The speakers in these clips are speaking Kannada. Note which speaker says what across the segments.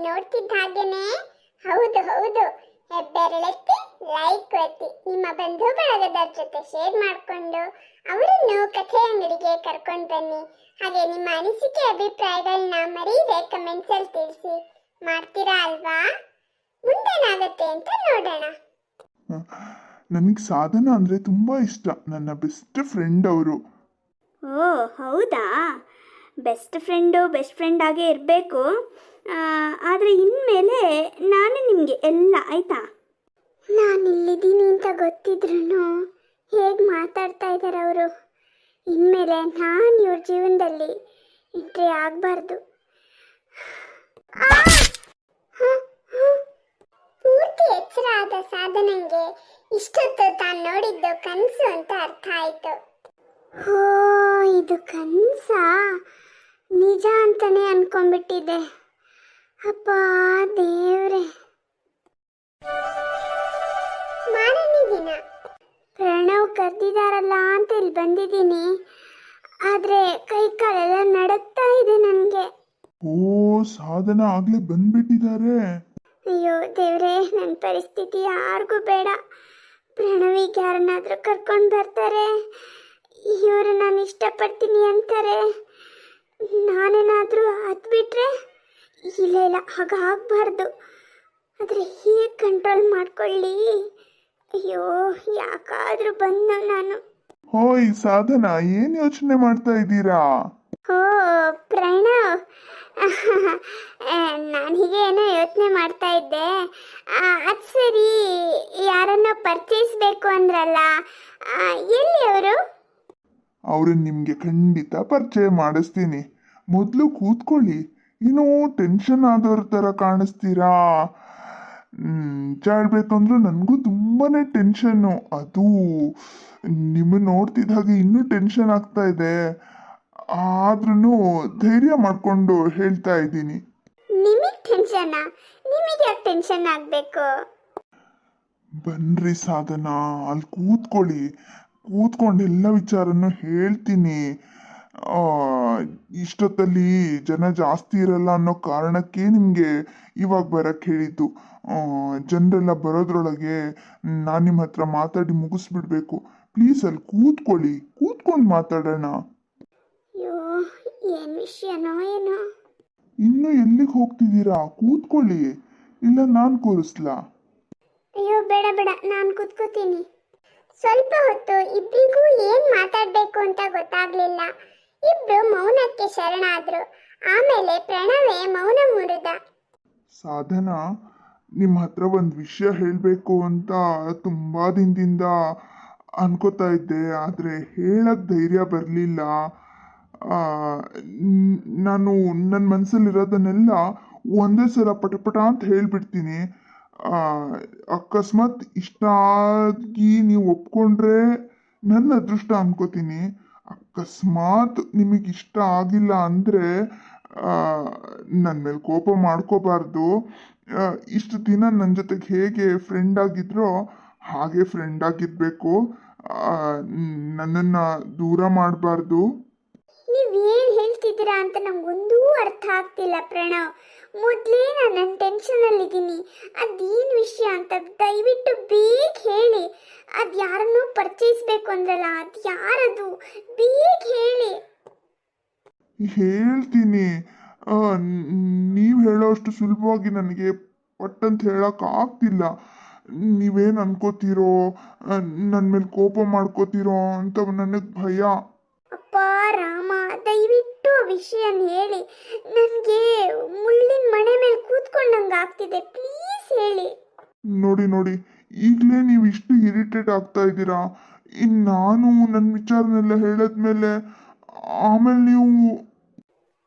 Speaker 1: ನೋಡ್ತಿದ್ದ ಹಾಗೇನೆ ಹೌದು ಹೌದು ಹೆಬ್ಬೆರಳೆತ್ತಿ ಲೈಕ್ ಒತ್ತಿ ನಿಮ್ಮ ಬಂಧು ಬಳಗದ ಜೊತೆ ಶೇರ್ ಮಾಡಿಕೊಂಡು ಅವರನ್ನು ಕಥೆ ಅಂಗಡಿಗೆ ಕರ್ಕೊಂಡು ಬನ್ನಿ. ಹಾಗೆ ನಿಮ್ಮ ಅನಿಸಿಕೆ ಅಭಿಪ್ರಾಯಗಳನ್ನ ಮರೀದೆ ಕಮೆಂಟ್ಸ್ ಅಲ್ಲಿ ತಿಳಿಸಿ. ಮಾಡ್ತೀರಾ ಅಲ್ವಾ? ಮುಂದೇನಾಗತ್ತೆ ಅಂತ ನೋಡೋಣ.
Speaker 2: ನನಗೆ ಸಾಧನ ಅಂದರೆ ತುಂಬ ಇಷ್ಟ. ನನ್ನ ಬೆಸ್ಟ್ ಫ್ರೆಂಡ್ ಅವರು.
Speaker 3: ಓ ಹೌದಾ, ಬೆಸ್ಟ್ ಫ್ರೆಂಡ್ ಆಗೇ ಇರಬೇಕು. ಆದರೆ ಇನ್ಮೇಲೆ ನಾನು ನಿಮಗೆ ಎಲ್ಲ ಆಯಿತಾ?
Speaker 1: ನಾನು ಇಲ್ಲಿದ್ದೀನಿ ಅಂತ ಗೊತ್ತಿದ್ರು ಹೇಗೆ ಮಾತಾಡ್ತಾ ಇದ್ದಾರೆ ಅವರು. ಇನ್ಮೇಲೆ ನಾನು ಇವ್ರ ಜೀವನದಲ್ಲಿ ಎಂಟ್ರಿ ಆಗಬಾರ್ದು. ಪೂರ್ತಿ ಎಚ್ಚರ ಆದ ಸಾಧನೆಗೆ ಇಷ್ಟೊತ್ತು ತಾನು ನೋಡಿದ್ದು ಕನಸು ಅಂತ ಅರ್ಥ ಆಯಿತು. ಹೋ, ಇದು ಕನಸಾ? ನಿಜ ಅಂತಾನೆ ಅನ್ಕೊಂಡ್ಬಿಟ್ಟಿದ್ದೆ. ಅಪ್ಪ ದೇವ್ರೆ. ಮಾರನೇ ದಿನ ಪ್ರಣವ್ ಕರೆದಿದ್ದಾರಲ್ಲ ಅಂತ ಇಲ್ಲಿ ಬಂದಿದ್ದೀನಿ. ಆದರೆ ಕೈ ಕಾಲೆಲ್ಲ ನಡುಗ್ತಾ ಇದೆ ನನಗೆ.
Speaker 2: ಓ, ಸಾಧನ ಆಗಲೇ ಬಂದ್ಬಿಟ್ಟಿದ್ದಾರೆ.
Speaker 1: ಅಯ್ಯೋ ದೇವ್ರೆ, ನನ್ನ ಪರಿಸ್ಥಿತಿ ಯಾರಿಗೂ ಬೇಡ. ಪ್ರಣವಿಗೆ ಯಾರನ್ನಾದ್ರೂ ಕರ್ಕೊಂಡು ಬರ್ತಾರೆ, ಇವರು ನಾನು ಇಷ್ಟಪಡ್ತೀನಿ ಅಂತಾರೆ, ನಾನೇನಾದರೂ ಹತ್ಬಿಟ್ರೆ. ಇಲ್ಲ ಹಾಗಾಗಬಾರ್ದು. ಆದರೆ ಹೇಗೆ ಕಂಟ್ರೋಲ್ ಮಾಡ್ಕೊಳ್ಳಿ? ಅಯ್ಯೋ, ಯಾಕಾದರೂ ಬಂದು ನಾನು.
Speaker 2: ಹೋಯ್ ಸಾಧನ, ಏನು ಯೋಚನೆ ಮಾಡ್ತಾ ಇದ್ದೀರಾ?
Speaker 1: ಓ ಪ್ರಣವ್, ನಾನು ಹೀಗೆ ಏನೋ ಯೋಚನೆ ಮಾಡ್ತಾ ಇದ್ದೆ. ಅದು ಸರಿ, ಯಾರನ್ನೋ ಪರ್ಚೇಸ್ಬೇಕು ಅಂದ್ರಲ್ಲ, ಎಲ್ಲಿ ಅವರು?
Speaker 2: ಅವ್ರನ್ನ ನಿಮಗೆ ಖಂಡಿತ ಪರಿಚಯ ಮಾಡಿಸ್ತೀನಿ. ಮೊದಲು ಕೂತ್ಕೊಳ್ಳಿ. ಏನೋ ಟೆನ್ಷನ್ ಆದವ್ರ ಥರ ಕಾಣಿಸ್ತೀರಾ. ಹೇಳ್ಬೇಕು ಅಂದ್ರೆ ನನಗೂ ತುಂಬಾ ಟೆನ್ಷನ್ನು. ಅದು ನಿಮ್ಮನ್ನು ನೋಡ್ತಿದ್ದ ಹಾಗೆ ಇನ್ನೂ ಟೆನ್ಷನ್ ಆಗ್ತಾ ಇದೆ. ಆದ್ರೂ ಧೈರ್ಯ ಮಾಡಿಕೊಂಡು ಹೇಳ್ತಾ ಇದ್ದೀನಿ.
Speaker 1: ನಿಮಗೆ ಟೆನ್ಷನ್? ನಿಮಗೆ ಯಾಕೆ ಟೆನ್ಷನ್ ಆಗಬೇಕು?
Speaker 2: ಬನ್ರಿ ಸಾಧನ, ಅಲ್ಲಿ ಕೂತ್ಕೊಳ್ಳಿ. ಕೂತ್ಕೊಂಡು ಎಲ್ಲ ವಿಚಾರನೂ ಹೇಳ್ತೀನಿ. ಇಷ್ಟೊತ್ತಲ್ಲಿ ಜನ ಜಾಸ್ತಿ ಇರಲ್ಲ ಅನ್ನೋ ಕಾರಣಕ್ಕೆ ನಿಮಗೆ ಇವಾಗ ಬರಕ್ಕೆ ಹೇಳಿದ್ದು. ಜನರೆಲ್ಲ ಬರೋದ್ರೊಳಗೆ ನಾನು ನಿಮ್ಮ ಹತ್ರ ಮಾತಾಡಿ ಮುಗಿಸ್ಬಿಡ್ಬೇಕು. ಪ್ಲೀಸ್ ಅಲ್ಲಿ ಕೂತ್ಕೊಳ್ಳಿ, ಕೂತ್ಕೊಂಡು ಮಾತಾಡೋಣ.
Speaker 1: ಅಯ್ಯೋ, ಏನು ವಿಷಯನೋ ಏನೋ.
Speaker 2: ಇನ್ನು ಎಲ್ಲಿಗೆ ಹೋಗ್ತಿದ್ದೀರಾ? ಕೂತ್ಕೊಳ್ಳಿ, ಇಲ್ಲ ನಾನು ಕೂರಿಸ್ಲಾ?
Speaker 1: ಅಯ್ಯೋ ಬೇಡ, ನಾನು ಕೂತ್ಕೋತೀನಿ. ಸ್ವಲ್ಪ ಹೊತ್ತು ಇಬ್ಬರಿಗೂ ಏನು ಮಾತಾಡಬೇಕು ಅಂತ ಗೊತ್ತಾಗ್ಲಿಲ್ಲ. ಇಬ್ರು ಮೌನಕ್ಕೆ ಶರಣಾದ್ರು. ಆಮೇಲೆ ಪ್ರಣವೇ ಮೌನ ಮುರಿದ.
Speaker 2: ಸಾಧನ, ನಿಮ್ಮ ಹತ್ರ ಒಂದು ವಿಷಯ ಹೇಳಬೇಕು ಅಂತ ತುಂಬ ದಿನದಿಂದ ಅನ್ಕೋತಾ ಇದ್ದೆ, ಆದರೆ ಹೇಳಕ್ಕೆ ಧೈರ್ಯ ಬರಲಿಲ್ಲ. ನಾನು ನನ್ನ ಮನಸ್ಸಲ್ಲಿರೋದನ್ನೆಲ್ಲ ಒಂದೇ ಸಲ ಪಟಪಟ ಅಂತ ಹೇಳಿಬಿಡ್ತೀನಿ. ಅಕಸ್ಮಾತ್ ಇಷ್ಟ ಆಗಿ ನೀವು ಒಪ್ಕೊಂಡ್ರೆ ನನ್ನ ಅದೃಷ್ಟ ಅನ್ಕೋತೀನಿ. ಅಕಸ್ಮಾತ್ ನಿಮಗೆ ಇಷ್ಟ ಆಗಿಲ್ಲ ಅಂದರೆ ನನ್ನ ಮೇಲೆ ಕೋಪ ಮಾಡ್ಕೋಬಾರ್ದು. ಇಷ್ಟು ದಿನ ನನ್ನ ಜೊತೆಗೆ ಹೇಗೆ ಫ್ರೆಂಡ್ ಆಗಿದ್ರೋ ಹಾಗೆ ಫ್ರೆಂಡ್ ಆಗಿರಬೇಕು. ನನ್ನನ್ನು ದೂರ ಮಾಡಬಾರ್ದು.
Speaker 1: ನೀವೇನು ಹೇಳ್ತಿದ್ದೀರಾ ಅಂತ ನಂಗೊಂದೂ ಅರ್ಥ ಆಗ್ತಿಲ್ಲ ಪ್ರಣವ್. ಮೊದಲೇ ನಾನು ನನ್ನ ಟೆನ್ಷನಲ್ಲಿದ್ದೀನಿ. ಅದೇನು ವಿಷಯ ಅಂತ ದಯವಿಟ್ಟು ಬೇಗ ಹೇಳಿ. ಅದು ಯಾರನ್ನೂ ಪರ್ಚೇಸ್ಬೇಕು ಅಂದ್ರಲ್ಲ, ಅದು ಯಾರದು? ಬೇಗ ಹೇಳಿ.
Speaker 2: ಹೇಳ್ತೀನಿ. ನೀವು ಹೇಳೋಷ್ಟು ಸುಲಭವಾಗಿ ನನಗೆ ಪಟ್ಟಂತ ಹೇಳೋಕೆ ಆಗ್ತಿಲ್ಲ. ನೀವೇನು ಅನ್ಕೋತೀರೋ, ನನ್ನ ಮೇಲೆ ಕೋಪ ಮಾಡ್ಕೋತೀರೋ ಅಂತ ನನಗೆ ಭಯ.
Speaker 1: ಅಪ್ಪ ರಾಮ, ದಯವಿಟ್ಟು ವಿಷಯನ ಹೇಳಿ. ನನಗೆ ಮುಳ್ಳಿನ ಮನೆ ಮೇಲೆ ಕೂತ್ಕೊಂಡಂಗೆ ಆಗ್ತಿದೆ. ಪ್ಲೀಸ್ ಹೇಳಿ.
Speaker 2: ನೋಡಿ, ಈಗಲೇ ನೀವು ಇಷ್ಟು ಇರಿಟೇಟ್ ಆಗ್ತಾ ಇದ್ದೀರಾ. ಇನ್ನು ನಾನು ನನ್ನ ವಿಚಾರನೆಲ್ಲ ಹೇಳಿದ್ಮೇಲೆ ಆಮೇಲೆ ನೀವು.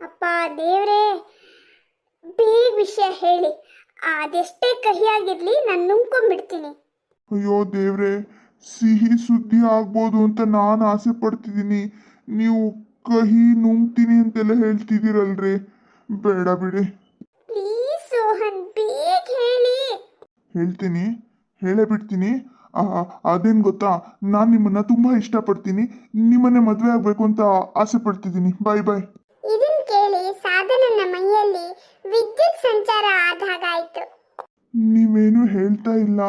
Speaker 1: ಅಪ್ಪ ದೇವ್ರೇ, ಬೇಗ ವಿಷಯ ಹೇಳಿ. ಅದೆಷ್ಟೇ ಕಹಿಯಾಗಿರ್ಲಿ, ನಾನು ನುಂಗ್ಕೊಂಡ್ಬಿಡ್ತೀನಿ.
Speaker 2: ಅಯ್ಯೋ ದೇವ್ರೆ, ಸಿಹಿ ಸುದ್ದಿ ಆಗ್ಬೋದು ಅಂತ ನಾನು ಆಸೆ ಪಡ್ತಿದ್ದೀನಿ. ನೀವು ಕಹಿ ನುಂಗ್ತೀನಿ ಅಂತೆಲ್ಲ ಹೇಳ್ತಿದ್ದೀರಲ್ರಿ. ಬೇಡ ಬಿಡಿ.
Speaker 1: ಪ್ಲೀಸ್ ಸೋಹನ್, ಬೇಗ ಹೇಳಿ.
Speaker 2: ಹೇಳ್ತೀನಿ, ಹೇಳೇ ಬಿಡ್ತೀನಿ. ಅದೇನು ಗೊತ್ತಾ, ನಾನು ನಿಮ್ಮನ್ನು ತುಂಬ ಇಷ್ಟಪಡ್ತೀನಿ. ನಿಮ್ಮನ್ನೇ ಮದುವೆ ಆಗಬೇಕು ಅಂತ ಆಸೆ ಪಡ್ತಿದ್ದೀನಿ. ಬಾಯ್.
Speaker 1: ಇದನ್ ಕೇಳಿ ಸಾಧನನ ಮೈಯಲ್ಲಿ ವಿದ್ಯುತ್ ಸಂಚಾರ ಆದ ಹಾಗಾಯ್ತು.
Speaker 2: ನೀವೇನು ಹೇಳ್ತಾ ಇಲ್ಲ.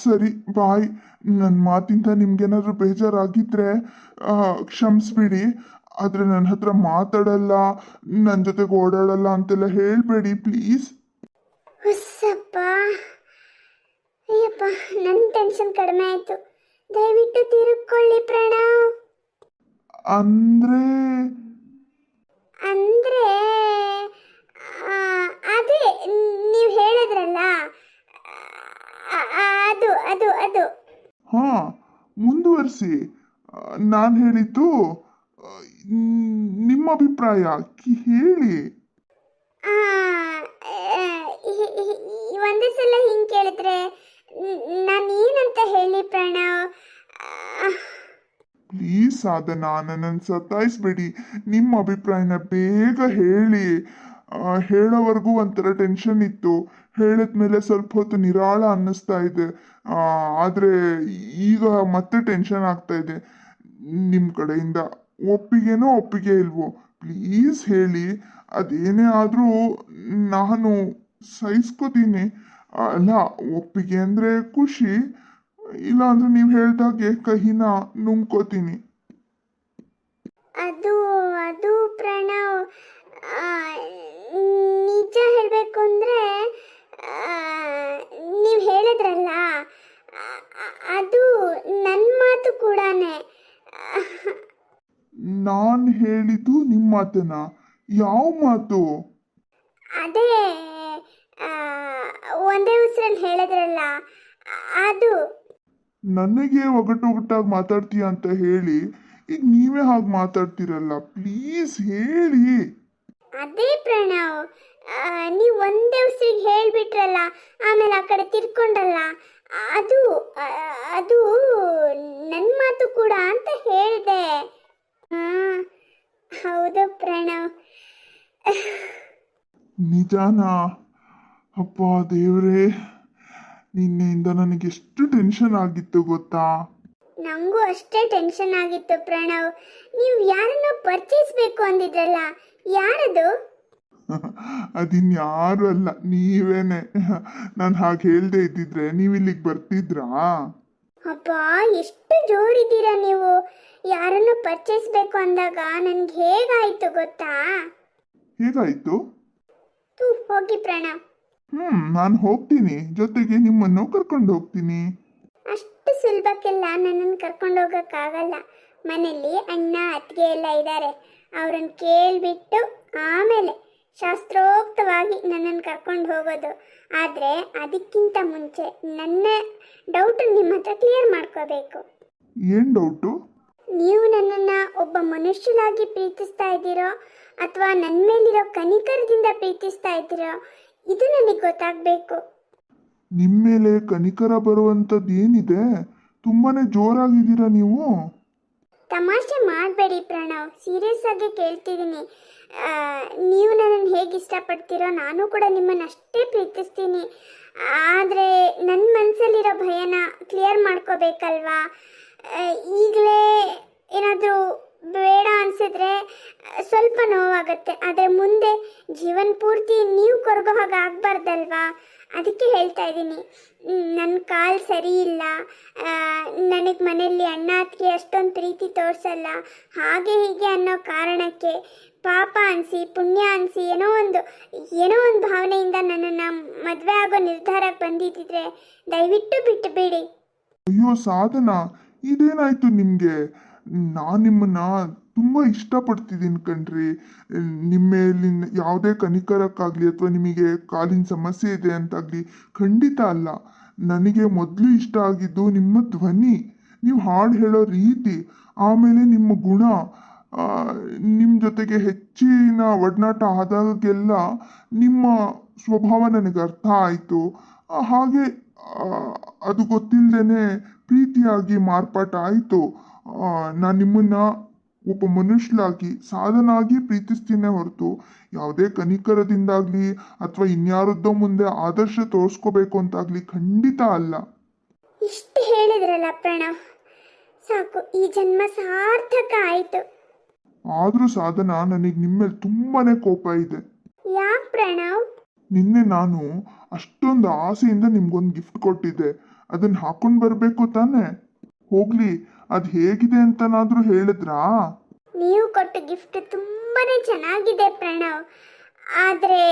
Speaker 2: ಸರಿ ಬಾಯ್. ನನ್ನ ಮಾತಿಂದ ನಿಮ್ಗೇನಾದ್ರೂ ಬೇಜಾರಾಗಿದ್ರೆ ಕ್ಷಮಿಸ್ಬಿಡಿ. ಆದರೆ ನನ್ನ ಹತ್ರ ಮಾತಾಡಲ್ಲ, ನನ್ನ ಜೊತೆಗೆ ಓಡಾಡಲ್ಲ ಅಂತೆಲ್ಲ ಹೇಳಬೇಡಿ ಪ್ಲೀಸ್.
Speaker 1: ಹುಸ್ಸಪ್ಪ, ಅಯ್ಯಪ್ಪ, ನನ್ನ ಟೆನ್ಷನ್ ಕಡಿಮೆ ಆಯ್ತು. ದಯವಿಟ್ಟು ತಿರುಗ್ಕೊಳ್ಳಿ ಪ್ರಣವ್.
Speaker 2: ಅಂದರೆ
Speaker 1: ಅಂದ್ರೆ ಅದೇ ನೀವು ಹೇಳಿದ್ರಲ್ಲ, ಅದು ಅದು ಅದು
Speaker 2: ಹಾಂ, ಮುಂದುವರಿಸಿ. ನಾನು ಹೇಳಿದ್ದು ನಿಮ್ಮ ಅಭಿಪ್ರಾಯ ಹೇಳಿ.
Speaker 1: ಆ, ಒಂದೇ ಸಲ ಹಿಂಗೆ ಕೇಳಿದ್ರೆ ನಾನು ಏನಂತ ಹೇಳಿ ಪ್ರಣವ್?
Speaker 2: ಪ್ಲೀಸ್ ಸಾಧನಾ, ನನ್ನನ್ನು ಸತಾಯಿಸ್ಬೇಡಿ. ನಿಮ್ಮ ಅಭಿಪ್ರಾಯನ ಬೇಗ ಹೇಳಿ. ಹೇಳೋವರೆಗೂ ಒಂಥರ ಟೆನ್ಷನ್ ಇತ್ತು, ಹೇಳಿದ್ಮೇಲೆ ಸ್ವಲ್ಪ ಹೊತ್ತು ನಿರಾಳ ಅನ್ನಿಸ್ತಾ ಇದೆ. ಆದರೆ ಈಗ ಮತ್ತೆ ಟೆನ್ಷನ್ ಆಗ್ತಾ ಇದೆ. ನಿಮ್ಮ ಕಡೆಯಿಂದ ಒಪ್ಪಿಗೆನೋ ಒಪ್ಪಿಗೆ ಇಲ್ವೋ ಪ್ಲೀಸ್ ಹೇಳಿ. ಅದೇನೇ ಆದರೂ ನಾನು ಸಹಿಸ್ಕೋತೀನಿ. ಅಲ್ಲ, ಒಪ್ಪಿಗೆ ಅಂದರೆ ಖುಷಿ, ಇಲ್ಲ ಅಂದ್ರೆ ನೀವು ಹೇಳ್ದಾಗೆ ಕಹಿನ ನುಂಗ್ಕೋತೀನಿ.
Speaker 1: ಅದು ಅದು ಪ್ರಣವ್, ನಿಜ ಹೇಳಬೇಕು ಅಂದರೆ ನೀವು ಹೇಳಿದ್ರಲ್ಲ, ಅದು ನನ್ನ ಮಾತು ಕೂಡಾನೆ.
Speaker 2: ನಾನು ಹೇಳಿದ್ದು ನಿಮ್ಮ ಮಾತನ್ನ? ಯಾವ ಮಾತು?
Speaker 1: ಅದೇ ಒಂದೇ ಉಸಿರಲ್ಲಿ ಹೇಳಿದ್ರಲ್ಲ, ಅದು.
Speaker 2: ನನಗೆ ಒಗಟೊಗಟಾಗಿ ಮಾತಾಡ್ತೀಯ ಅಂತ ಹೇಳಿ ಈಗ ನೀವೇ ಹಾಗೆ ಮಾತಾಡ್ತೀರಲ್ಲ, ಪ್ಲೀಸ್ ಹೇಳಿ.
Speaker 1: ಅದೇ ಪ್ರಣವ್, ನೀವು ಒಂದೇ ಉಸಿರಿಗೆ ಹೇಳಿಬಿಟ್ರಲ್ಲ, ಆಮೇಲೆ ಆ ಕಡೆ ತಿರ್ಕೊಂಡಲ್ಲ, ಅದು ಅದು ನನ್ನ ಮಾತು ಕೂಡ ಅಂತ ಹೇಳಿದೆ. ಹಾಂ, ಹೌದು ಪ್ರಣವ್.
Speaker 2: ನಿಜಾನಾ? ಅಪ್ಪ ದೇವ್ರೇ, ನಿನ್ನೆಯಿಂದ ನನಗೆ ಎಷ್ಟು ಟೆನ್ಷನ್ ಆಗಿತ್ತು ಗೊತ್ತಾ?
Speaker 1: ನನಗೂ ಅಷ್ಟೇ ಟೆನ್ಷನ್ ಆಗಿತ್ತು ಪ್ರಣವ್. ನೀವು ಯಾರನ್ನೋ ಪರ್ಚೇಸ್ಬೇಕು ಅಂದಿದ್ರಲ್ಲ, ಯಾರದು?
Speaker 2: ಅದಿನ್ಯಾರು ಅಲ್ಲ, ನೀವೇನೆ. ನಾನು ಹಾಗೆ ಹೇಳ್ದೆ ಇದ್ದಿದ್ರೆ ನೀವು ಇಲ್ಲಿಗೆ ಬರ್ತಿದ್ರಾ?
Speaker 1: ಅಪ್ಪ, ಎಷ್ಟು ಜೋರಿದ್ದೀರಾ ನೀವು. ಯಾರನ್ನು ಪರ್ಚೇಸ್ಬೇಕು ಅಂದಾಗ ನನಗೆ ಹೇಗಾಯ್ತು ಗೊತ್ತಾ?
Speaker 2: ಹೇಗಾಯ್ತು?
Speaker 1: ತೂ ಹೋಗಿ ಪ್ರಣವ್.
Speaker 2: ನಾನು ಹೋಗ್ತೀನಿ, ಜೊತೆಗೆ ನಿಮ್ಮನ್ನು ಕರ್ಕೊಂಡು ಹೋಗ್ತೀನಿ.
Speaker 1: ಅಷ್ಟು ಸುಲಭಕ್ಕೆಲ್ಲ ನನ್ನನ್ನು ಕರ್ಕೊಂಡು ಹೋಗೋಕ್ಕಾಗಲ್ಲ. ಮನೆಯಲ್ಲಿ ಅಣ್ಣ ಅತ್ತಿಗೆ ಎಲ್ಲ ಇದ್ದಾರೆ, ಅವ್ರನ್ನ ಕೇಳಿಬಿಟ್ಟು ಆಮೇಲೆ ಶಾಸ್ತ್ರೋಕ್ತವಾಗಿ ನನ್ನನ್ನು ಕರ್ಕೊಂಡು ಹೋಗೋದು. ಆದರೆ ಅದಕ್ಕಿಂತ ಮುಂಚೆ ನನ್ನ ಡೌಟ್ ನಿಮ್ಮ ಹತ್ರ ಕ್ಲಿಯರ್ ಮಾಡ್ಕೋಬೇಕು.
Speaker 2: ಏನು ಡೌಟು?
Speaker 1: ನೀವು ನನ್ನನ್ನು ಒಬ್ಬ ಮನುಷ್ಯನಾಗಿ ಪ್ರೀತಿಸ್ತಾ ಇದ್ದೀರೋ ಅಥವಾ ನನ್ನ ಮೇಲಿರೋ ಕನಿಕರದಿಂದ ಪ್ರೀತಿಸ್ತಾ ಇದ್ದೀರೋ, ಇದು ನನಗೆ ಗೊತ್ತಾಗಬೇಕು.
Speaker 2: ನಿಮ್ಮ ಮೇಲೆ ಕನಿಕರ ಬರುವಂಥದ್ದು ಏನಿದೆ? ತುಂಬಾನೇ ಜೋರಾಗಿದ್ದೀರಾ ನೀವು.
Speaker 1: ತಮಾಷೆ ಮಾಡಬೇಡಿ ಪ್ರಣವ್, ಸೀರಿಯಸ್ ಆಗಿ ಕೇಳ್ತಿದ್ದೀನಿ. ನೀವು ನನ್ನನ್ನು ಹೇಗೆ ಇಷ್ಟಪಡ್ತೀರೋ ನಾನು ಕೂಡ ನಿಮ್ಮನ್ನು ಅಷ್ಟೇ ಪ್ರೀತಿಸ್ತೀನಿ. ಆದರೆ ನನ್ನ ಮನಸ್ಸಲ್ಲಿರೋ ಭಯನ ಕ್ಲಿಯರ್ ಮಾಡ್ಕೋಬೇಕಲ್ವಾ? ಈಗಲೇ ಏನಾದರೂ ಬೇಡ ಅನಿಸಿದ್ರೆ ಸ್ವಲ್ಪ ನೋವಾಗುತ್ತೆ, ಆದರೆ ಮುಂದೆ ಜೀವನ ಪೂರ್ತಿ ನೀವು ಕೊರಗೋ ಹಾಗೆ ಆಗಬಾರ್ದಲ್ವಾ? ಅದಕ್ಕೆ ಹೇಳ್ತಾ ಇದ್ದೀನಿ. ನನ್ನ ಕಾಲು ಸರಿ ಇಲ್ಲ, ನನಗೆ ಮನೆಯಲ್ಲಿ ಅಣ್ಣ ಅತ್ತಿಗೆ ಅಷ್ಟೊಂದು ಪ್ರೀತಿ ತೋರಿಸಲ್ಲ, ಹಾಗೆ ಹೀಗೆ ಅನ್ನೋ ಕಾರಣಕ್ಕೆ ಪಾಪ ಅನಿಸಿ ಪುಣ್ಯ ಅನಿಸಿ ಏನೋ ಒಂದು ಭಾವನೆಯಿಂದ ನನ್ನನ್ನು ಮದುವೆ ಆಗೋ ನಿರ್ಧಾರಕ್ಕೆ ಬಂದಿದ್ದಿದ್ರೆ ದಯವಿಟ್ಟು ಬಿಟ್ಟು ಬಿಡಿ.
Speaker 2: ಅಯ್ಯೋ ಸಾಧನಾ, ಇದೇನಾಯ್ತು ನಿಮಗೆ? ನಾನು ನಿಮ್ಮನ್ನ ತುಂಬ ಇಷ್ಟಪಡ್ತಿದ್ದೀನಿ ಕಣ್ರಿ. ನಿಮ್ಮ ಮೇಲಿನ ಯಾವುದೇ ಕನಿಕರಕ್ಕಾಗಲಿ ಅಥವಾ ನಿಮಗೆ ಕಾಲಿನ ಸಮಸ್ಯೆ ಇದೆ ಅಂತಾಗಲಿ ಖಂಡಿತ ಅಲ್ಲ. ನನಗೆ ಮೊದಲು ಇಷ್ಟ ಆಗಿದ್ದು ನಿಮ್ಮ ಧ್ವನಿ, ನೀವು ಹಾಡು ಹೇಳೋ ರೀತಿ, ಆಮೇಲೆ ನಿಮ್ಮ ಗುಣ. ನಿಮ್ಮ ಜೊತೆಗೆ ಹೆಚ್ಚಿನ ಒಡನಾಟ ಆದಾಗೆಲ್ಲ ನಿಮ್ಮ ಸ್ವಭಾವ ನನಗೆ ಅರ್ಥ ಆಯಿತು. ಹಾಗೆ ಅದು ಗೊತ್ತಿಲ್ಲದೇ ಪ್ರೀತಿಯಾಗಿ ಮಾರ್ಪಾಟ ಆಯಿತು. ನಾನು ನಿಮ್ಮನ್ನು ಒಬ್ಬ ಮನುಷ್ಯನಾಗಿ ಸಾಧನಾಗಿ ಪ್ರೀತಿಸ್ತೀನಿ ಹೊರತು ಯಾವುದೇ ಕನಿಕರದಿಂದಾಗಲಿ ಅಥವಾ ಇನ್ಯಾರದ್ದೋ ಮುಂದೆ ಆದರ್ಶ ತೋರಿಸ್ಕೋಬೇಕು ಅಂತಾಗಲಿ ಖಂಡಿತ ಅಲ್ಲ.
Speaker 1: ಇಷ್ಟು ಹೇಳಿದ್ರಲ್ಲ ಪ್ರಣವ್, ಸಾಕು, ಈ ಜನ್ಮ ಸಾರ್ಥಕ ಆಯಿತು.
Speaker 2: ಆದರೂ ಸಾಧನ, ನನಗೆ ನಿಮ್ಮ ಮೇಲೆ ತುಂಬಾ ಕೋಪ ಇದೆ.
Speaker 1: ಯಾಕೆ ಪ್ರಣವ್?
Speaker 2: ನಿನ್ನೆ ನಾನು ಅಷ್ಟೊಂದು ಆಸೆಯಿಂದ ನಿಮ್ಗೊಂದು ಗಿಫ್ಟ್ ಕೊಟ್ಟಿದ್ದೆ, ಅದನ್ನ ಹಾಕೊಂಡು ಬರಬೇಕು ತಾನೆ. ಹೋಗ್ಲಿ, ಅದು ಹೇಗಿದೆ ಅಂತನಾದ್ರೂ ಹೇಳಿದ್ರಾ?
Speaker 1: ನೀವು ಕೊಟ್ಟ ಗಿಫ್ಟ್ ತುಂಬಾನೇ ಚೆನ್ನಾಗಿದೆ ಪ್ರಣವ್, ಆದ್ರೆ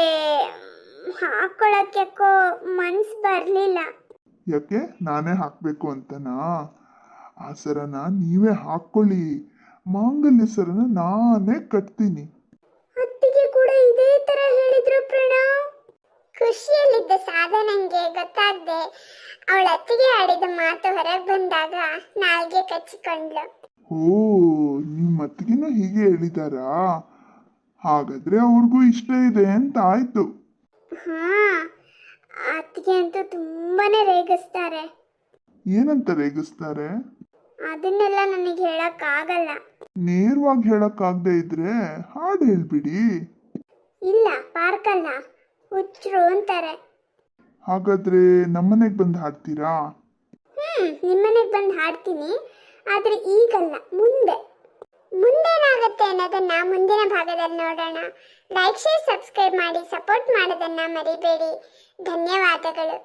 Speaker 1: ಹಾಕೊಳ್ಳೋಕೆ ಯಾಕೋ ಮನ್ಸು ಬರಲಿಲ್ಲ.
Speaker 2: ಯಾಕೆ, ನಾನೇ ಹಾಕಬೇಕು ಅಂತನಾ? ಆ ಸರನ ನೀವೇ ಹಾಕ್ಕೊಳ್ಳಿ, ಮಾಂಗಲ್ಯ ಸರನ ನಾನೇ ಕಟ್ತೀನಿ.
Speaker 1: ಅತ್ತಿಗೆ ಕೂಡ ಇದೇ ತರ ಹೇಳಿದ್ರು ಪ್ರಣವ್. ಖುಷಿಯಲ್ಲಿದ್ದ ಸಾಧನಂಗೆ ಗೊತ್ತಾಗ್ದೆ ಅವಳ ಅತ್ತಿಗೆ ಆಡಿದ ಮಾತು ಹೊರಗೆ ಬಂದಾಗ ನಾಲ್ಗೆ ಕಚ್ಚಿಕೊಂಡ್ಲು.
Speaker 2: ಓ, ನಿಮ್ಮ ಅತ್ತಿಗೆನೂ ಹೀಗೆ ಹೇಳಿದಾರಾ? ಹಾಗಾದ್ರೆ ಅವ್ರಿಗೂ ಇಷ್ಟ ಇದೆ ಅಂತ ಆಯ್ತು.
Speaker 1: ಹಾ, ಅತ್ತಿಗೆ ಅಂತೂ ತುಂಬಾನೇ ರೇಗಿಸ್ತಾರೆ.
Speaker 2: ಏನಂತ ರೇಗಿಸ್ತಾರೆ?
Speaker 1: ಅದನ್ನೆಲ್ಲ ನನಗೆ ಹೇಳಕ್ ಆಗಲ್ಲ.
Speaker 2: ನೇರವಾಗಿ ಹೇಳಕ್ಕಾಗದೆ ಇದ್ರೆ ಹಾಡು ಹೇಳ್ಬಿಡಿ.
Speaker 1: ಇಲ್ಲ, ಪಾರ್ಕಲ್ಲ, ಹುಚ್ಚರು ಅಂತಾರೆ.
Speaker 2: ಹಾಗಾದ್ರೆ ನಮ್ಮನೆಗೆ ಬಂದು ಹಾಡ್ತೀರಾ?
Speaker 1: ನಿಮ್ಮನೆಗೆ ಬಂದು ಹಾಡ್ತೀನಿ, ಆದ್ರೆ ಈಗಲ್ಲ, ಮುಂದೆ. ಮುಂದೇನಾಗುತ್ತೆ ಅನ್ನೋದನ್ನ ಮುಂದಿನ ಭಾಗದಲ್ಲಿ ನೋಡೋಣ. ಲೈಕ್, ಶೇರ್, ಸಬ್ಸ್ಕ್ರೈಬ್ ಮಾಡಿ ಸಪೋರ್ಟ್ ಮಾಡೋದನ್ನ ಮರಿಬೇಡಿ. ಧನ್ಯವಾದಗಳು.